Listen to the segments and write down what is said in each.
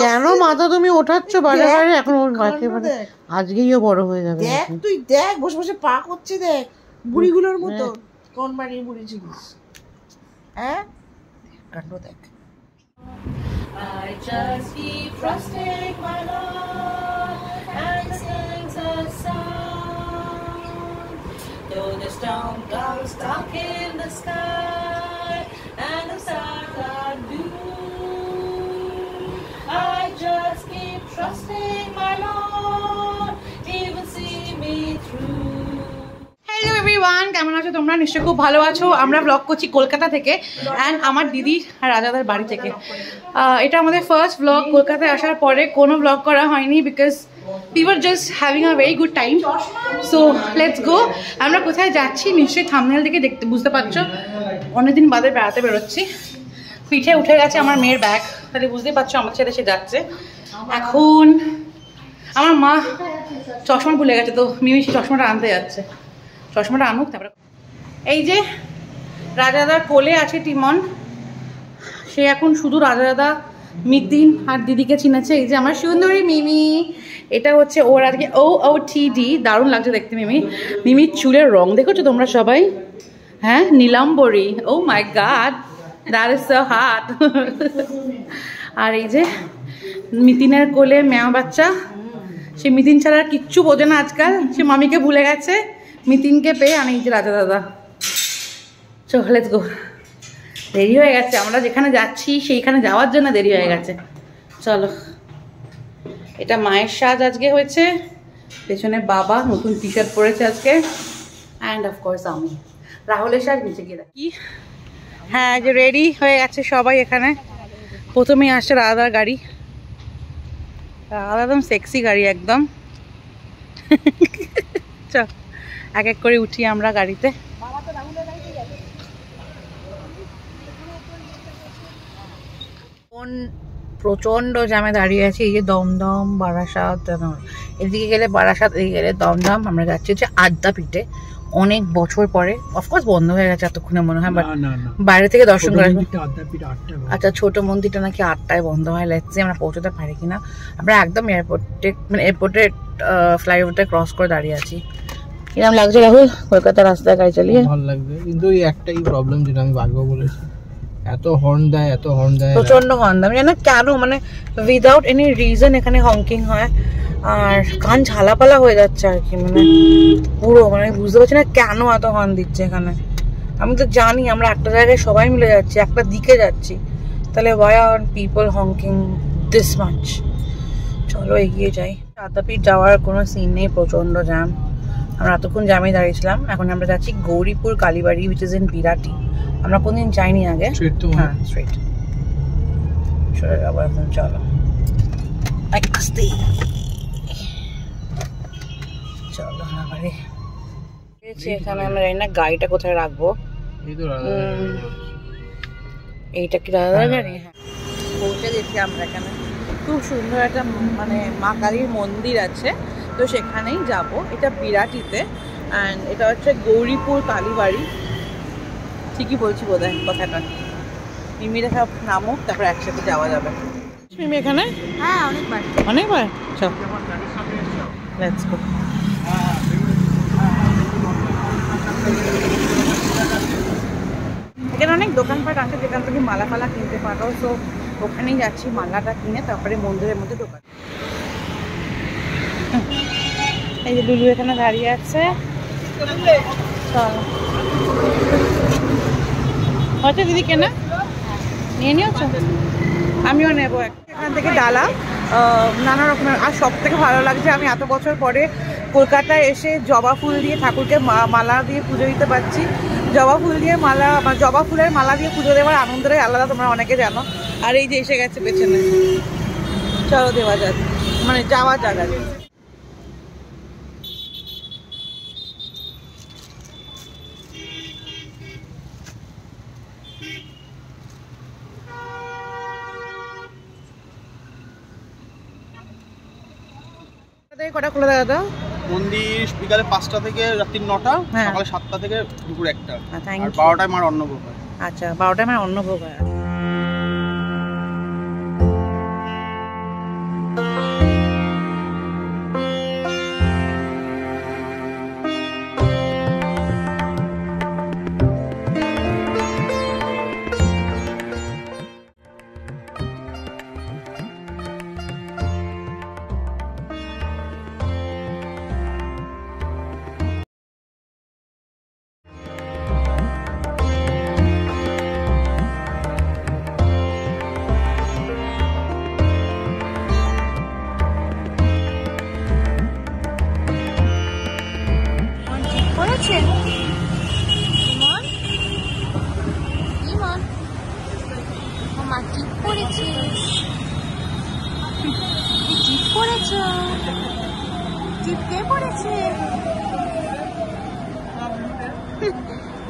কেন মাথা তুমি ওঠাচ্ছ বারে বারে? এখন ওর একেবারে আজকেইও বড় হয়ে যাবে। দেখ তুই দেখ, বসে বসে পা করছে, দেখ বুড়িগুলোর মতো। কোন বাড়ির বুড়ি ছিলিস? হ্যাঁ, কাণ্ড দেখ। I just keep trusting my Lord and sing a song. Though the storm clouds dark in the sky and the stars are blue, I just keep trusting my Lord, He will see me through. Hello everyone, কেমন আছো তোমরা? নিশ্চয়ই খুব ভালো আছো। আমরা blog করছি কলকাতা থেকে অ্যান্ড আমার দিদি আর রাজাদার বাড়ি থেকে। এটা আমাদের ফার্স্ট ব্লগ। কলকাতায় আসার পরে কোনো ব্লগ করা হয়নি because we were just having a very good time. So let's go. আমরা কোথায় যাচ্ছি নিশ্চয়ই থাম্বনেল থেকে দেখতে বুঝতে পারছো। অনেকদিন বাদে বেড়াতে বেরোচ্ছি। পিঠে উঠে গেছে আমার মেয়ের ব্যাগ, তাহলে বুঝতেই পারছো আমার সাথে সে যাচ্ছে। এখন আমার মা চশমা ভুলে গেছে, তো মিমি সে চশমাটা আনতে যাচ্ছে। চশমাটা আনুক তারপরে। এই যে রাজাদার কোলে আছে টিমন, সে এখন শুধু রাজাদাদা, মিতিন আর দিদিকে চিনেছে। এই যে আমার সুন্দরী মিমি, এটা হচ্ছে ওর আজকে OOTD। দারুণ লাগছে দেখতে মিমি। মিমির চুলের রং দেখেছো তোমরা সবাই? হ্যাঁ, Nilambari. Oh my God, that is so hot. আর এই যে মিতিনের কোলে মেয়া বাচ্চা, সে মিতিন ছাড়া আর কিচ্ছু বোঝে না আজকাল। সে মামিকে ভুলে গেছে মিতিনকে পেয়ে। আর এই যে রাজা দাদা। চল লেটস গো। দেরি হয়ে গেছে, আমরা যেখানে যাচ্ছি সেইখানে যাওয়ার জন্য দেরি হয়ে গেছে। চলো। এটা মায়ের সাজ আজকে হয়েছে, পেছনে বাবা নতুন টি শার্ট পরেছে আজকে, অ্যান্ড অফকোর্স আমি। রাহুলের সাজ নিচে গিয়ে দেখি। হ্যাঁ, যে রেডি হয়ে গেছে সবাই এখানে। প্রথমেই আসছে রাধার গাড়ি। রাধা একদম সেক্সি গাড়ি একদম। চল এক এক করে উঠি আমরা গাড়িতে। প্রচন্ড জ্যামে দাঁড়িয়ে আছি। এই যে দমদম, বারাসাত, এদিকে গেলে বারাসাত, এদিকে গেলে দমদম। আমরা যাচ্ছি হচ্ছে আদ্যাপীঠে, অনেক বছর পরে। অফকোর্স বন্ধ হয়ে গেছে এতক্ষণে মনে হয়, বাট বাইরে থেকে দর্শন করে। আচ্ছা, ছোট মন্দিরটা নাকি 8টায় বন্ধ হয়। লেটস সি আমরা পৌঁছতে পারি কিনা। আমরা একদম এয়ারপোর্টে, মানে এয়ারপোর্টে ফ্লাইওভারটা ক্রস করে দাঁড়িয়ে আছি। কিরকম লাগছে রাহুল কলকাতা রাস্তায় গাড়ি চালিয়ে? ভালো লাগবে, কিন্তু এই একটাই প্রবলেম যেটা আমি আগেও বলেছি, এত হর্ন দেয়, প্রচন্ড হর্ন দেয়। আমি জানি না কেন, মানে উইদাউট এনি রিজন এখানে হংকিং হয় আর কান ঝালাপালা হয়ে যাচ্ছে আর কি, মানে পুরো, মানে বুঝতে পারছি না কেন এত হর্ন দিচ্ছে এখানে। আমি তো জানি আমরা একটা জায়গায় সবাই মিলে যাচ্ছি, একটা দিকে যাচ্ছি, তাহলে why are people honking this much? চলো এগিয়ে যাই। আদ্যাপীঠ যাওয়ার কোনো সিন নেই, প্রচন্ড জ্যাম। আমরা এতক্ষণ জ্যামে দাঁড়িয়েছিলাম। এখন আমরা যাচ্ছি গৌরীপুর কালীবাড়ি, which is in বিরাটি। আমরা কোনদিন যাইনি আগে। হ্যাঁ, স্ট্রেট সরে যাবো এখন। চলো আস্তে চলো। আমারে এখানে আমরা জানি না গাড়িটা কোথায় রাখবো। এইটা কি রাধার গাড়ি? হ্যাঁ, পৌঁছে গেছি আমরা এখানে। খুব সুন্দর একটা মানে মা কালীর মন্দির আছে, তো সেখানেই যাব। এটা বিরাটিতে, অ্যান্ড এটা হচ্ছে গৌরীপুর কালীবাড়ি। ঠিকই বলছি বোধহয় কথাটা। মিমিরা সব নামুক, তারপর একসাথে যাওয়া যাবে। মিমি এখানে? হ্যাঁ, অনেকবার। চল লেটস গো। এখানে অনেক দোকানপাট আছে যেখান থেকে মালা ফালা কিনতে পারো। তো ওখানেই যাচ্ছি, মালাটা কিনে তারপরে মন্দিরের মধ্যে ঢোকা। এই যে লুলু এখানে দাঁড়িয়ে আছে। চলো। হচ্ছে দিদি কেনা নিয়ে নিয়েছ? আমিও নেবো। এখান থেকে ডালা নানা রকমের। আর সব থেকে ভালো লাগছে, আমি এত বছর পরে কলকাতায় এসে জবা ফুল দিয়ে ঠাকুরকে মালা দিয়ে পুজো দিতে পারছি। জবা ফুল দিয়ে মালা, জবা ফুলের মালা দিয়ে পুজো দেওয়ার আনন্দটাই আলাদা, তোমরা অনেকে জানো। আর এই যে এসে গেছে পেছনে। চলো দেওয়া যাক, মানে যাওয়া যাক। কটা খোলা দাদা? মন্দির বিকালে 5টা থেকে রাত্রি 9টা, সকালে 7টা থেকে দুপুর 1টা, আর 12টায় মার অন্নভোগ হয়। আচ্ছা, 12টায় মার অন্নভোগ হয়। মা টিপ পড়েছে, টিপ পড়েছ, টিপ কে পড়েছে,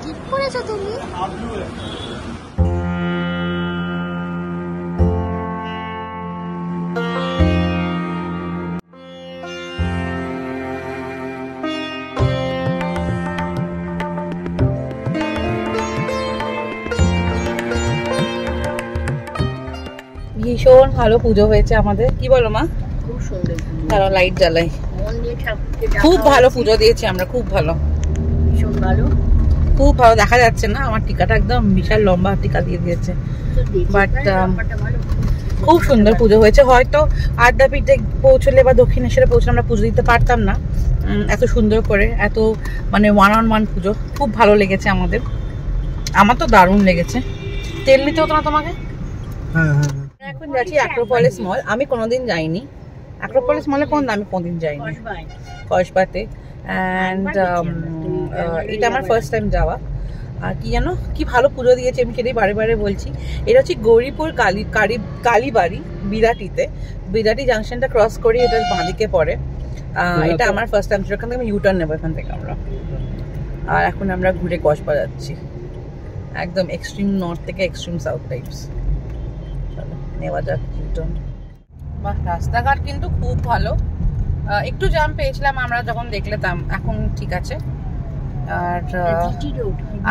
টিপ পড়েছো তুমি? ভীষণ ভালো পুজো হয়েছে আমাদের, কি বলো মা? খুব সুন্দর, তারা লাইট জ্বালাই, মন দিয়ে ঠাকুরকে খুব ভালো পুজো দিয়েছি আমরা, খুব ভালো, ভীষণ ভালো, খুব ভালো। দেখা যাচ্ছে না আমার টিকাটা একদম বিশাল লম্বা টিকা দিয়ে দিয়েছে, বাট খুব সুন্দর পুজো হয়েছে। হয়তো আদ্যাপীঠে পৌঁছলে বা দক্ষিণেশ্বরে পৌঁছলে আমরা পুজো দিতে পারতাম না, এত সুন্দর করে, এত মানে 1-on-1 পুজো, খুব ভালো লেগেছে আমাদের, আমার তো দারুণ লেগেছে। তেল নিতে হতো না তোমাকে? এখন যাচ্ছি অ্যাক্রোপলিস মল, আমি কোনোদিন যাইনি অ্যাক্রোপলিস মলে, আমি কোনোদিন যাইনি কসবাতে, অ্যান্ড এটা আমার ফার্স্ট টাইম যাওয়া। আর কি জানো কি ভালো পুজো দিয়েছে, আমি সেটাই বারে বারে বলছি। এটা হচ্ছে গৌরীপুর কালীবাড়ি, বিরাটিতে, বিরাটি জাংশনটা ক্রস করি এটা বাঁদিকে পড়ে। এটা আমার ফার্স্ট টাইম ছিল, এখান থেকে আমি ইউটার্ন নেবো এখান থেকে আমরা। আর এখন আমরা ঘুরে কসবা যাচ্ছি, একদম এক্সট্রিম নর্থ থেকে এক্সট্রিম সাউথ টাইপস। চলো নেওয়া যাক ইউটার্ন। বাহ, রাস্তাঘাট কিন্তু খুব ভালো, একটু জ্যাম পেয়েছিলাম আমরা যখন দেখলাম, এখন ঠিক আছে। আর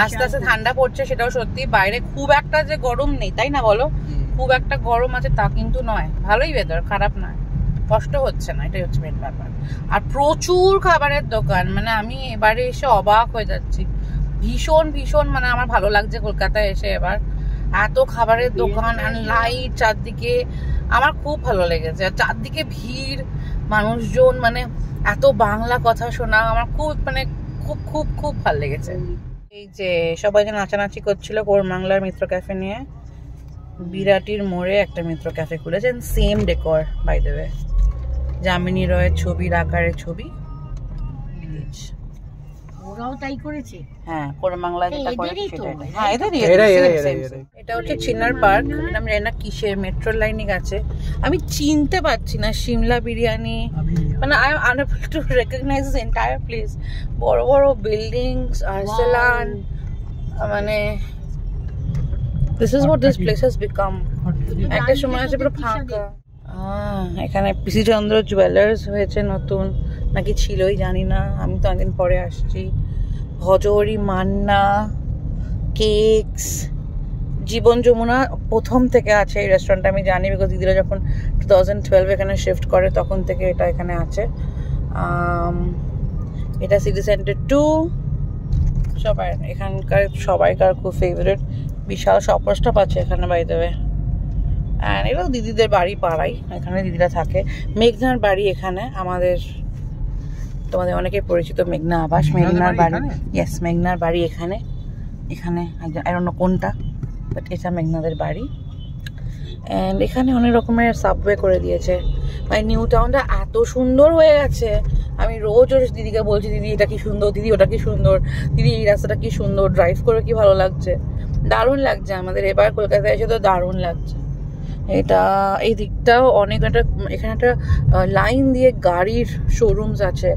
আস্তে আস্তে ঠান্ডা পড়ছে, সেটাও সত্যি। বাইরে খুব একটা যে গরম নেই, তাই না বলো? খুব একটা গরম আছে তা কিন্তু নয়, ভালোই ওয়েদার, খারাপ নয়, কষ্ট হচ্ছে না, এটাই হচ্ছে মেন ব্যাপার। আর প্রচুর খাবারের দোকান, মানে আমি এবারে এসে অবাক হয়ে যাচ্ছি, ভীষণ ভীষণ, মানে আমার ভালো লাগছে কলকাতায় এসে এবার, এত খাবারের দোকান আর লাইট চারদিকে, আমার খুব ভালো লেগেছে। আর চারদিকে ভিড়, মানুষজন, মানে এত বাংলা কথা শোনা, আমার খুব মানে খুব খুব খুব ভালো লেগেছে। এই যে সবাই যে নাচানাচি করছিল কোরমাংলার মিত্র ক্যাফে নিয়ে, বিরাটির মোড়ে একটা মিত্র ক্যাফে খুলেছেন, same decor by the way, Jamini রয়ের ছবির আকারের ছবি, ওরাও তাই করেছে। হ্যাঁ, কোরমাংলা যেটা করে সেটাই। হ্যাঁ, এটা হচ্ছে চিনার পার্ক, আমি জানি না কিসের মেট্রো লাইনে গেছে, আমি চিনতে পারছি না। সিমলা বিরিয়ানি, মানে I am unable to recognise this entire place. বড় বড় বিল্ডিংস, আর্সেলান, মানে this is what this place has become. একটা সময় আছে পুরো ফাঁকা। এখানে পিসি চন্দ্র জুয়েলার্স হয়েছে নতুন, নাকি ছিলই জানি না, আমি তো অনেকদিন পরে আসছি। হজরি, মান্না, কেকস, জীবন যমুনা প্রথম থেকে আছে এই রেস্টুরেন্টটা, আমি জানি, বিকজ দিদিরা যখন 2012 এখানে শিফট করে তখন থেকে এটা এখানে আছে। এটা সিটি সেন্টার 2, সবাই এখানকার সবাইকার খুব ফেভারিট, বিশাল শপার স্টপ আছে এখানে বাই দ্য ওয়ে। অ্যান্ড এটাও দিদিদের বাড়ি পাড়াই, এখানে দিদিরা থাকে। মেঘনার বাড়ি এখানে আমাদের, তোমাদের অনেকে পরিচিত মেঘনা আবাস, মেঘনার বাড়ি, ইয়েস মেঘনার বাড়ি এখানে, এখানে অন্য কোনটা, বাট এটা মেঘনাদের বাড়ি। অ্যান্ড এখানে অনেক রকমের সাবওয়ে করে দিয়েছে, মানে নিউ টাউনটা এত সুন্দর হয়ে গেছে। আমি রোজ দিদিকে বলছি, দিদি এটা কি সুন্দর, দিদি ওটা কি সুন্দর, দিদি এই রাস্তাটা কি সুন্দর, ড্রাইভ করে কি ভালো লাগছে, দারুণ লাগছে আমাদের এবার কলকাতায় এসে, তো দারুণ লাগছে। এটা এই দিকটাও অনেক একটা, এখানে একটা লাইন দিয়ে গাড়ির শোরুমস আছে,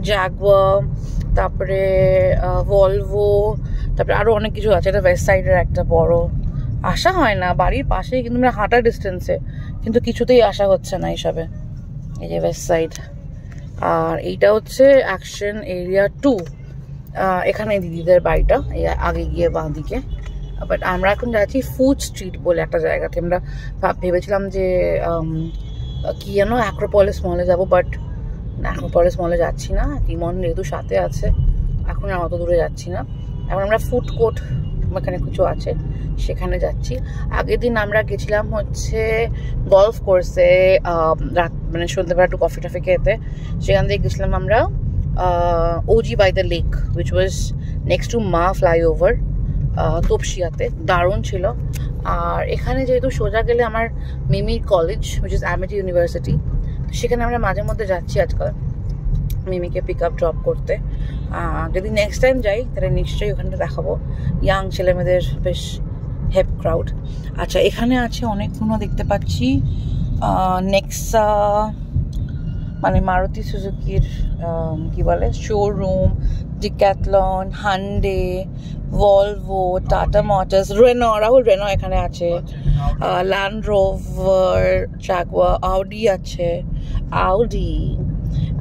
জ্যাগুয়ার, তারপরে ভলভো, তারপরে আরো অনেক কিছু আছে। এটা ওয়েস্ট সাইডের একটা বড়, আসা হয় না, বাড়ির পাশেই কিন্তু মানে হাঁটার ডিস্টেন্সে, কিন্তু কিছুতেই আসা হচ্ছে না এইসবে। এই যে ওয়েস্ট সাইড, আর এইটা হচ্ছে অ্যাকশন এরিয়া 2, এখানে দিদিদের বাড়িটা, এই আগে গিয়ে বাঁ দিকে। বাট আমরা এখন যাচ্ছি ফুড স্ট্রিট বলে একটা জায়গাতে, আমরা ভেবেছিলাম যে কি যেন অ্যাক্রোপলিস মলে যাবো, বাট অ্যাক্রোপলিস মলে যাচ্ছি না, রিমন যেহেতু সাথে আছে, এখন আর অত দূরে যাচ্ছি না। এখন আমরা ফুড কোর্ট এখানে কিছু আছে সেখানে যাচ্ছি। আগের দিন আমরা গেছিলাম হচ্ছে গলফ কোর্সে, রাত মানে সন্ধ্যেবেলা একটু কফি টফি খেতে, সেখান থেকে গেছিলাম আমরা OG by the lake, which was next to Maa flyover, তপসিয়াতে, দারুণ ছিল। আর এখানে যেহেতু সোজা গেলে আমার মিমির college, which is Amity University, সেখানে আমরা মাঝে মধ্যে যাচ্ছি আজকাল মিমিকে পিক আপ ড্রপ করতে। যদি নেক্সট টাইম যাই তাহলে নিশ্চয়ই ওখানটা দেখাবো, ইয়াং ছেলেমেয়েদের বেশ হেপ ক্রাউড। আচ্ছা, এখানে আছে অনেকগুলো দেখতে পাচ্ছি নেক্সা, মানে মারুতি সুজুকির কি বলে showroom, Decathlon, Hyundai, Volvo, Tata Motors, Renault, Rahul Renault এখানে আছে, ল্যান্ড রোভার, জাগুয়ার, আউডি আছে, আউডি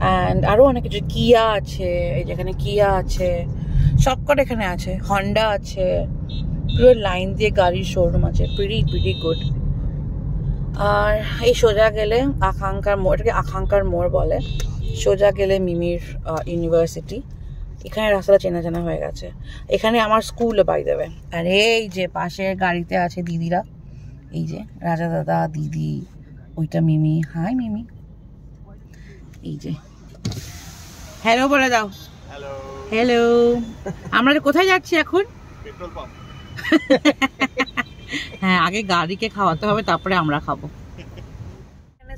অ্যান্ড আরও অনেক কিছু, কিয়া আছে, এই যেখানে কিয়া আছে, সবকটা এখানে আছে, হন্ডা আছে, পুরো লাইন দিয়ে গাড়ির শোরুম আছে, প্রিটি গুড। আর এই সোজা গেলে আকাঙ্ক্ষার মোড়, এটাকে আকাঙ্ক্ষার মোড় বলে, সোজা গেলে মিমির ইউনিভার্সিটি। এখানে রাস্তাটা চেনা চেনা হয়ে গেছে, এখানে আমার স্কুলে বাই দেবে। আর এই যে পাশের গাড়িতে আছে দিদিরা, এই যে রাজা দাদা, দিদি, ওইটা মিমি, হাই মিমি, এই যে হ্যালো বলে দাও, হ্যালো। আমরা কোথায় যাচ্ছি এখন? Petrol pump. হ্যাঁ, আগে গাড়িকে খাওয়াতে হবে, তারপরে আমরা খাবো।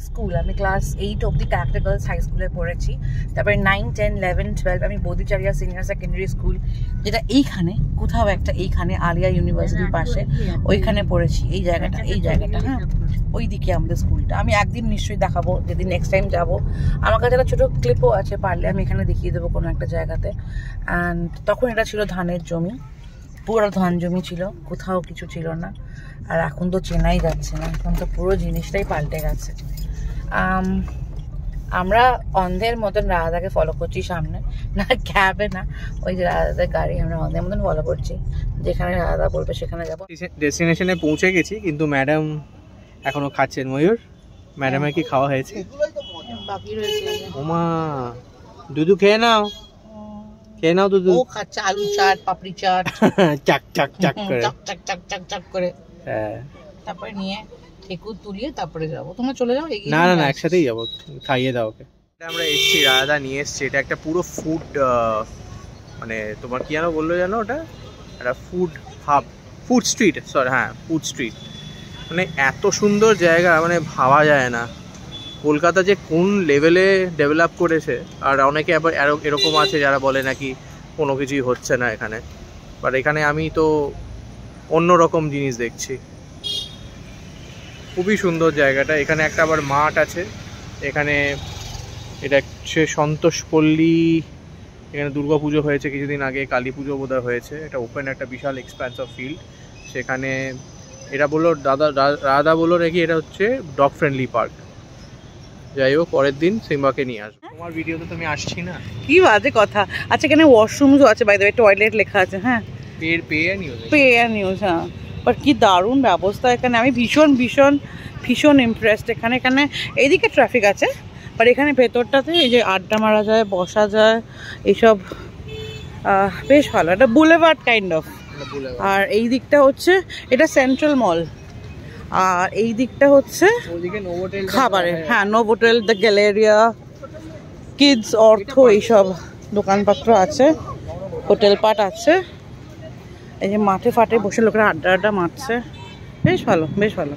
স্কুল, আমি ক্লাস 8 অব্দি ক্যারেক্টার গার্লস হাই স্কুলে পড়েছি, তারপরে 9, 10, 11, 12 আমি বোধিচারিয়া সিনিয়র সেকেন্ডারি স্কুল, যেটা এইখানে কোথাও একটা, এইখানে আলিয়া ইউনিভার্সিটির পাশে, ওইখানে পড়েছি। এই জায়গাটা হ্যাঁ, ওই দিকে আমাদের স্কুলটা। আমি একদিন নিশ্চয়ই দেখাবো, যেদিন নেক্সট টাইম যাবো। আমার কাছে একটা ছোটো ক্লিপও আছে, পারলে আমি এখানে দেখিয়ে দেবো কোনো একটা জায়গাতে। অ্যান্ড তখন এটা ছিল ধানের জমি, পুরো ধান জমি ছিল, কোথাও কিছু ছিল না। আর এখন তো চেনাই যাচ্ছে না, এখন তো পুরো জিনিসটাই পাল্টে গেছে। আমরা অন্ধের মতন রাধাকে ফলো করছি সামনে, না ক্যাবে না, ওই যে রাধাদের গাড়ি, আমরা অন্ধের মতন ফলো করছি, যেখানে রাধা বলবে সেখানে যাবো। ডেস্টিনেশনে পৌঁছে গেছি, কিন্তু ম্যাডাম এখনো খাচ্ছেন। ময়ূর, ম্যাডামের কি খাওয়া হয়েছে? বাকি রয়েছে। ওমা, দুধু খেয়ে নাও, খেয়ে নাও দুধু। ও খাচ্ছে আলু চাট, পাপড়ি চাট, চাক চাক চাক করে, চাক চাক চাক চাক চাক করে। হ্যাঁ, তারপরে নিয়ে ঠেকুর তুলিয়ে তারপরে যাবো। তোমরা চলে যাও? না না না, একসাথেই যাবো, খাইয়ে দাও ওকে। আমরা এসছি, রাধা নিয়ে এসছি, এটা একটা পুরো ফুড, মানে তোমার কি জানো বললো জানো, ওটা একটা food hub, food street, sorry হ্যাঁ ফুড স্ট্রিট। মানে এত সুন্দর জায়গা, মানে ভাবা যায় না কলকাতা যে কোন লেভেলে ডেভেলপ করেছে। আর অনেকে আবার এরকম আছে যারা বলে নাকি কোনো কিছুই হচ্ছে না এখানে, বাট এখানে আমি তো অন্যরকম জিনিস দেখছি। খুবই সুন্দর জায়গাটা। এখানে একটা আবার মাঠ আছে, এখানে এটা হচ্ছে সন্তোষপল্লী, এখানে দুর্গা পুজো হয়েছে কিছুদিন আগে, কালী পুজো বোধহয় হয়েছে। এটা ওপেন একটা বিশাল এক্সপ্যান্স অফ ফিল্ড, সেখানে এটা বললো রাধা বললো নাকি এটা হচ্ছে ডগ ফ্রেন্ডলি পার্ক। যাই হোক, পরের দিন সিম্বাকে নিয়ে আসবো। তোমার ভিডিওতে তো আমি আসছি না, কি বাজে কথা। আচ্ছা, এখানে ওয়াশরুমও আছে, বাই দ্য ওয়ে টয়লেট লেখা আছে। হ্যাঁ, পেয়ার নিউজ, হ্যাঁ, বাট কি দারুণ ব্যবস্থা এখানে। আমি ভীষণ ইমপ্রেসড। এখানে এইদিকে ট্রাফিক আছে, বাট এখানে ভেতরটাতে এই যে আড্ডা মারা যায়, বসা যায়, এইসব বেশ ভালো। একটা বুলেভার্ড কাইন্ড অফ। আর এই দিকটা হচ্ছে, এটা সেন্ট্রাল মল, আর এই দিকটা হচ্ছে খাবারের, হ্যাঁ, নোভোটেল, দ্য গ্যালেরিয়া, কিডস, অর্থ, এইসব দোকানপত্র আছে, হোটেল পার্ট আছে। এই যে মাঠে ফাটে বসে লোকেরা আড্ডা মারছে, বেশ ভালো, বেশ ভালো।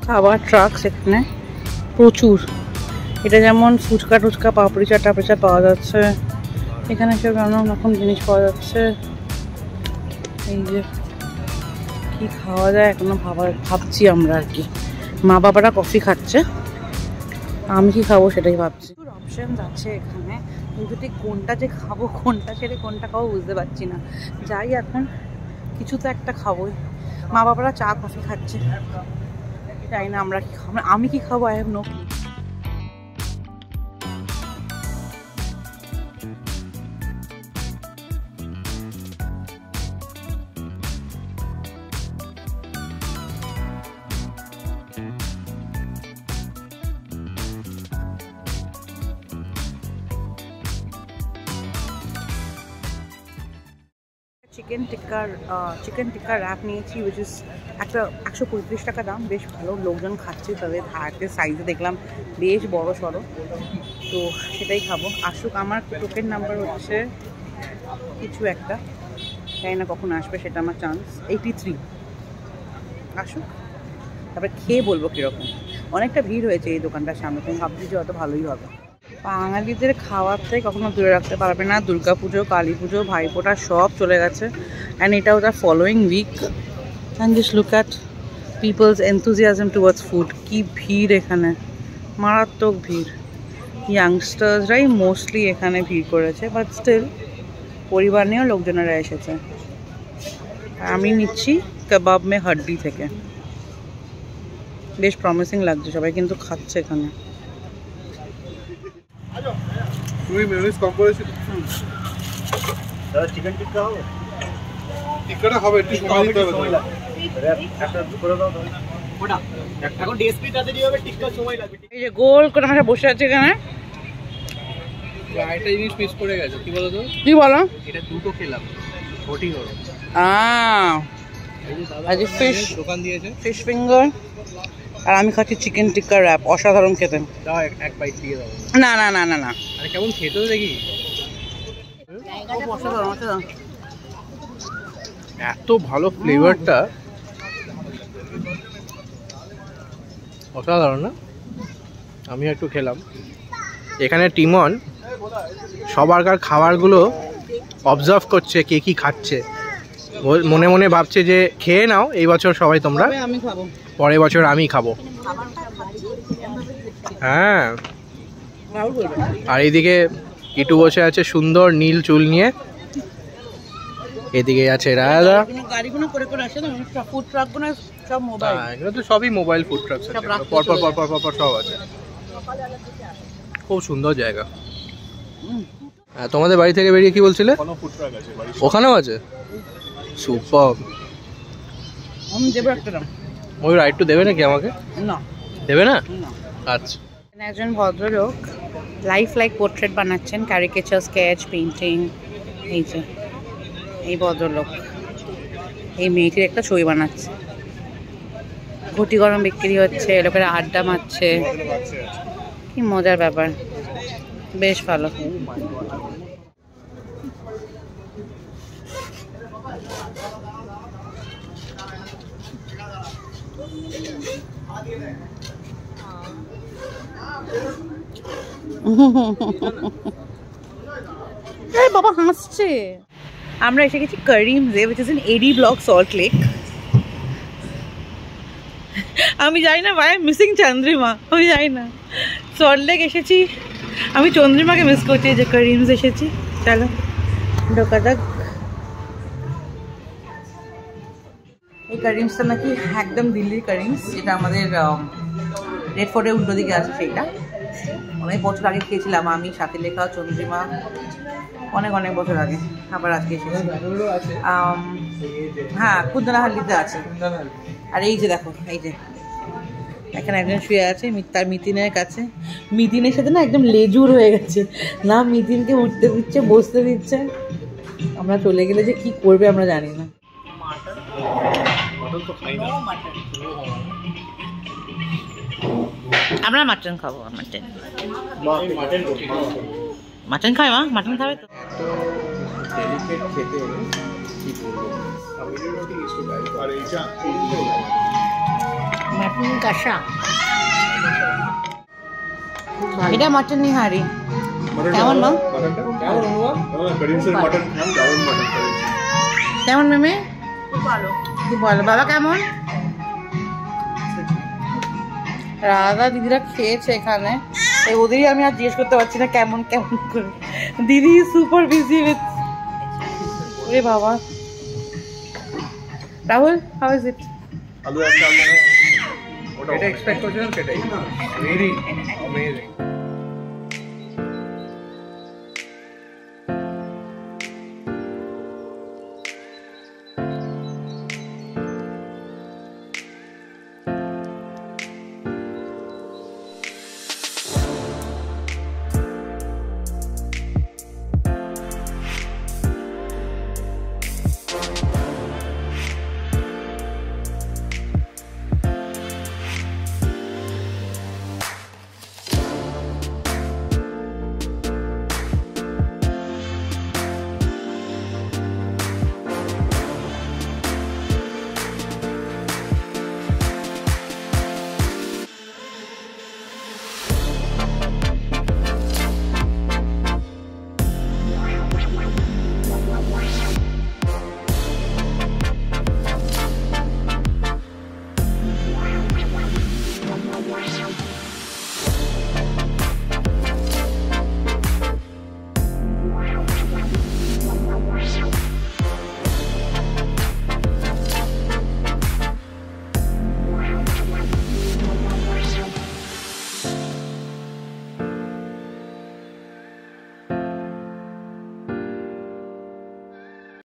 খাবার ট্রাকস এখানে প্রচুর। এটা যেমন ফুচকা টুচকা, পাপড়ি চাট টাপড়ি চাট পাওয়া যাচ্ছে এখানে, সব নানান রকম জিনিস পাওয়া যাচ্ছে। এই যে কি খাওয়া যায় এখনো ভাবছি আমরা আর কি। মা বাবারা কফি খাচ্ছে, আমি কি খাবো সেটাই ভাবছি। অপশন আছে এখানে, কিন্তু ঠিক কোনটা যে খাবো, কোনটা ছেড়ে কোনটা খাবো বুঝতে পারছি না। যাই, এখন কিছু তো একটা খাবোই। মা বাবারা চা কফি খাচ্ছে, জানি না আমরা কি খাবো, আমি কি খাবো, I have no clue. Chicken tikka wrap নিয়েছি, উইচ ইজ একটা 135 টাকা দাম, বেশ ভালো। লোকজন খাচ্ছে, তাদের হাতের সাইজে দেখলাম বেশ বড় সড়ো। তো সেটাই খাবো। আসুক, আমার টোকেন নাম্বার হচ্ছে কিছু একটা, জানি না কখন আসবে, সেটা আমার চান্স 83। আসুক, তারপরে খেয়ে বলবো কীরকম। অনেকটা ভিড় হয়েছে এই দোকানটার সামনে, তুমি ভাবছি যে অত ভালোই হবে। বাঙালিদের খাওয়ার থেকে কখনো দূরে রাখতে পারবে না। দুর্গা পুজো, কালী পুজো, ভাইফোঁটা সব চলে গেছে, অ্যান্ড এটাও the following week. And just look at people's enthusiasm towards food. কি ভিড় এখানে, মারাত্মক ভিড়। ইয়াংস্টার্সরাই মোস্টলি এখানে ভিড় করেছে, বাট স্টিল পরিবার নিয়েও লোকজনেরা এসেছে। আমি নিচ্ছি কাবাব মে হাড্ডি থেকে, বেশ প্রমিসিং লাগছে, সবাই কিন্তু খাচ্ছে এখানে। তুমি মেয়োনিজ কম করেছিল? দাদা চিকেন টিক্কা হবে? টিক্কাটা হবে, একটু সময় দিতে হবে। একটা করে দাও ওটা। এখন ডিএসপিটাতে দিয়ে হবে, টিক্কা সময় লাগবে। এই যে গোল করে আমরা বসে আছি এখানে। একটা জিনিস মিস করে গেছে, কি বলো তো? কি বলো? এটা দুটো খেলাম, ছোটি হলো। আজ ফিশ দোকান দিয়েছে, ফিশ ফিঙ্গার, আর আমি খাচ্ছি চিকেন টিক্কা র্যাপ। অসাধারণ খেতে। দাও এক বাইট দিয়ে দাও। না না না না না, আরে কেমন খেতেও দেখি। অসাধারণ অসাধারণ। এত ভালো ফ্লেভারটা, অসাধারণ না? আমি একটু খেলাম। এখানে টিমন সবারকার খাবারগুলো অবজার্ভ করছে, কে কি খাচ্ছে। মনে মনে ভাবছে যে খেয়ে নাও এই বছর সবাই তোমরা, আমি খাবো, পরের বছর আমি খাবো। হ্যাঁ, আর এইদিকে কিটু বসে আছে সুন্দর নীল চুল নিয়ে, এদিকে আছে রায়দা। গাড়িগুলো করে করে আসে না, ফুড ট্রাকগুলো সব মোবাইল। এগুলো তো সবই মোবাইল ফুড ট্রাক, পর পর পর পর পর পর সব আছে। খুব সুন্দর জায়গা। তোমাদের বাড়ি থেকে বেরিয়ে কি বলছিলে? ওখানেও আছে? সুপার। আমি দেবো একটা দাম। ওই রাইডটা দেবে নাকি আমাকে? না দেবে না? আচ্ছা। একজন ভদ্রলোক লাইফ লাইক পোর্ট্রেট বানাচ্ছেন, ক্যারিকেচার, স্কেচ, পেইন্টিং। এই যে এই ভদ্রলোক এই মেয়েটির একটা ছবি বানাচ্ছে। ঘটি গরম বিক্রি হচ্ছে, লোকেরা আড্ডা মারছে, কি মজার ব্যাপার, বেশ ভালো। বাবা হাসছে। আমরা এসে গেছি করিমসে, which is in AD Block, Salt Lake. আমি জানি না ভাই, মিসিং চন্দ্রিমা, আমি জানি না। সল্ট লেক এসেছি, আমি চন্দ্রিমাকে মিস করছি। যে করিমস এসেছি, চলো ঢোকা যাক। এই করিমসটা নাকি একদম দিল্লির করিমস, যেটা আমাদের রেড ফোর্টের উল্টো দিকে আছে। সেইটা অনেক বছর আগে খেয়েছিলাম আমি, সাথে লেখা, চন্দ্রিমা, অনেক অনেক বছর আগে। আবার আজকে এসেছি। হ্যাঁ, কুন্দনাহাল্লিতে আছে। আর এই যে দেখো, এই যে এখানে একজন শুয়ে আছে তার মিতিনের কাছে। মিতিনের সাথে না একদম লেজুর হয়ে গেছে, না মিতিনকে উঠতে দিচ্ছে, বসতে দিচ্ছে। আমরা চলে গেলে যে কি করবে আমরা জানি না। আমরা মাটন খাবো। মাটন খাই, মা মাটন খাবে তো। মাটন কষা, এটা মাটন নিহারি। কেমন মা? কেমন মেমে? খুব ভালো। বাবা কেমন? রাধা দিদিরা খেয়েছে এখানে, ওদেরই আমি আর জিজ্ঞেস করতে পারছি না কেমন কেমন করে। দিদি সুপার বিজি উইথ। ওরে বাবা। Rahul, how is it? এটা এক্সপেক্ট করছিলাম, সেটাই ভেরি অ্যামেজিং।